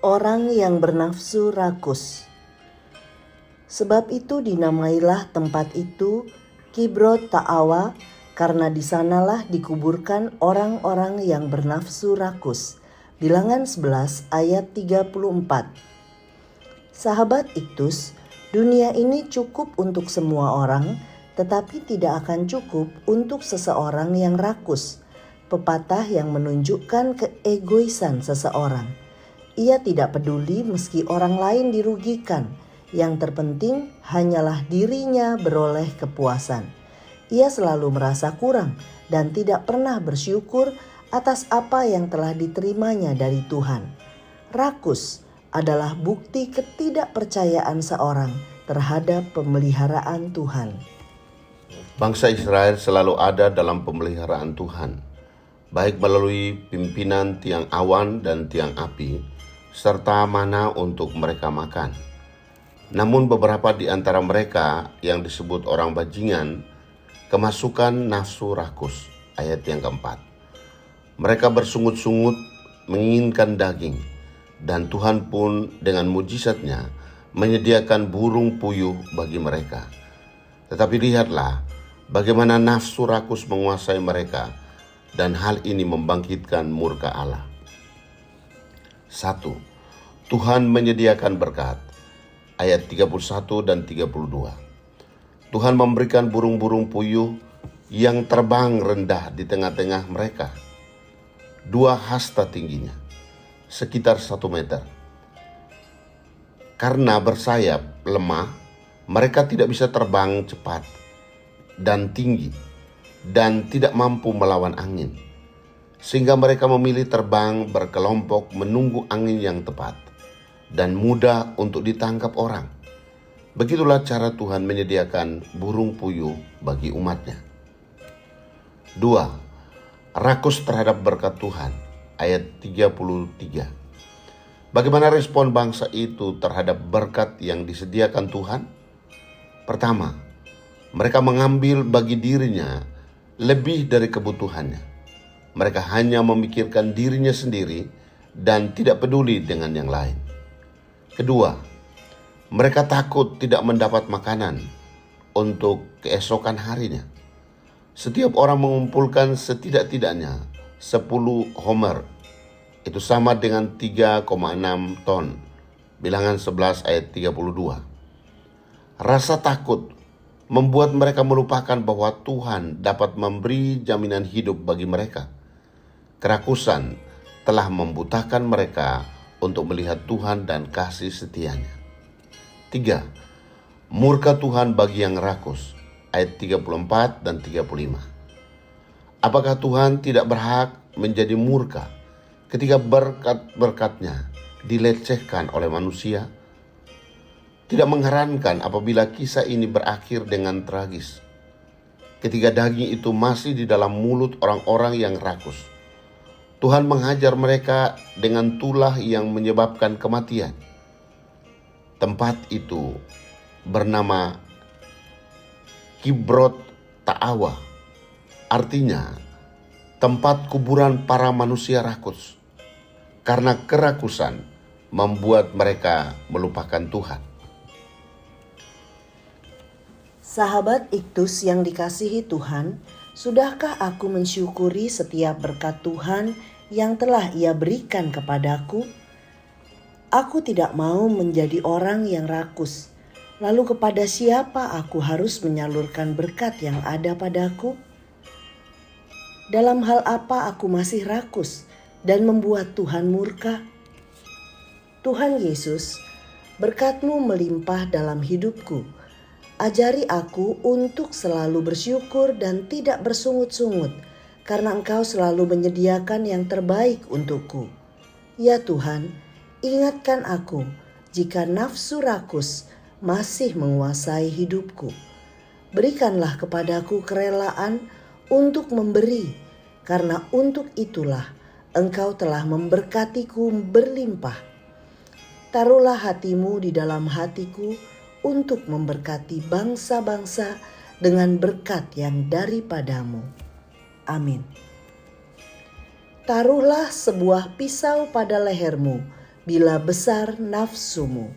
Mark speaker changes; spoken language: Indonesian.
Speaker 1: Orang yang bernafsu rakus. Sebab itu dinamailah tempat itu Kibrot Ta'awa, karena di sanalah dikuburkan orang-orang yang bernafsu rakus. Bilangan 11 ayat 34. Sahabat Iktus, dunia ini cukup untuk semua orang, tetapi tidak akan cukup untuk seseorang yang rakus. Pepatah yang menunjukkan keegoisan seseorang. Ia tidak peduli meski orang lain dirugikan. Yang terpenting hanyalah dirinya beroleh kepuasan. Ia selalu merasa kurang dan tidak pernah bersyukur atas apa yang telah diterimanya dari Tuhan. Rakus adalah bukti ketidakpercayaan seorang terhadap pemeliharaan Tuhan.
Speaker 2: Bangsa Israel selalu ada dalam pemeliharaan Tuhan, baik melalui pimpinan tiang awan dan tiang api, serta mana untuk mereka makan. Namun beberapa di antara mereka yang disebut orang bajingan, kemasukan nafsu rakus, ayat yang keempat. Mereka bersungut-sungut menginginkan daging, dan Tuhan pun dengan mujizatnya menyediakan burung puyuh bagi mereka. Tetapi lihatlah bagaimana nafsu rakus menguasai mereka, dan hal ini membangkitkan murka Allah. 1. Tuhan menyediakan berkat, ayat 31 dan 32. Tuhan memberikan burung-burung puyuh yang terbang rendah di tengah-tengah mereka. 2 hasta tingginya, sekitar 1 meter. Karena bersayap lemah, mereka tidak bisa terbang cepat dan tinggi, dan tidak mampu melawan angin. Sehingga mereka memilih terbang berkelompok menunggu angin yang tepat dan mudah untuk ditangkap orang. Begitulah cara Tuhan menyediakan burung puyuh bagi umatnya. 2. Rakus terhadap berkat Tuhan, ayat 33. Bagaimana respon bangsa itu terhadap berkat yang disediakan Tuhan? Pertama, mereka mengambil bagi dirinya lebih dari kebutuhannya. Mereka hanya memikirkan dirinya sendiri dan tidak peduli dengan yang lain. Kedua, mereka takut tidak mendapat makanan untuk keesokan harinya. Setiap orang mengumpulkan setidak-tidaknya 10 homer. Itu sama dengan 3,6 ton. Bilangan 11 ayat 32. Rasa takut membuat mereka melupakan bahwa Tuhan dapat memberi jaminan hidup bagi mereka. Kerakusan telah membutakan mereka untuk melihat Tuhan dan kasih setianya. 3. Murka Tuhan bagi yang rakus, ayat 34 dan 35. Apakah Tuhan tidak berhak menjadi murka ketika berkat-berkatnya dilecehkan oleh manusia? Tidak mengherankan apabila kisah ini berakhir dengan tragis. Ketika daging itu masih di dalam mulut orang-orang yang rakus, Tuhan menghajar mereka dengan tulah yang menyebabkan kematian. Tempat itu bernama Kibrot Ta'awa, artinya tempat kuburan para manusia rakus, karena kerakusan membuat mereka melupakan Tuhan.
Speaker 1: Sahabat Iktus yang dikasihi Tuhan, sudahkah aku mensyukuri setiap berkat Tuhan yang telah Ia berikan kepadaku? Aku tidak mau menjadi orang yang rakus. Lalu kepada siapa aku harus menyalurkan berkat yang ada padaku? Dalam hal apa aku masih rakus dan membuat Tuhan murka? Tuhan Yesus, berkat-Mu melimpah dalam hidupku. Ajari aku untuk selalu bersyukur dan tidak bersungut-sungut, karena Engkau selalu menyediakan yang terbaik untukku. Ya Tuhan, ingatkan aku jika nafsu rakus masih menguasai hidupku. Berikanlah kepadaku kerelaan untuk memberi, karena untuk itulah Engkau telah memberkatiku berlimpah. Taruhlah hati-Mu di dalam hatiku untuk memberkati bangsa-bangsa dengan berkat yang daripada-Mu. Amin. Taruhlah sebuah pisau pada lehermu bila besar nafsumu.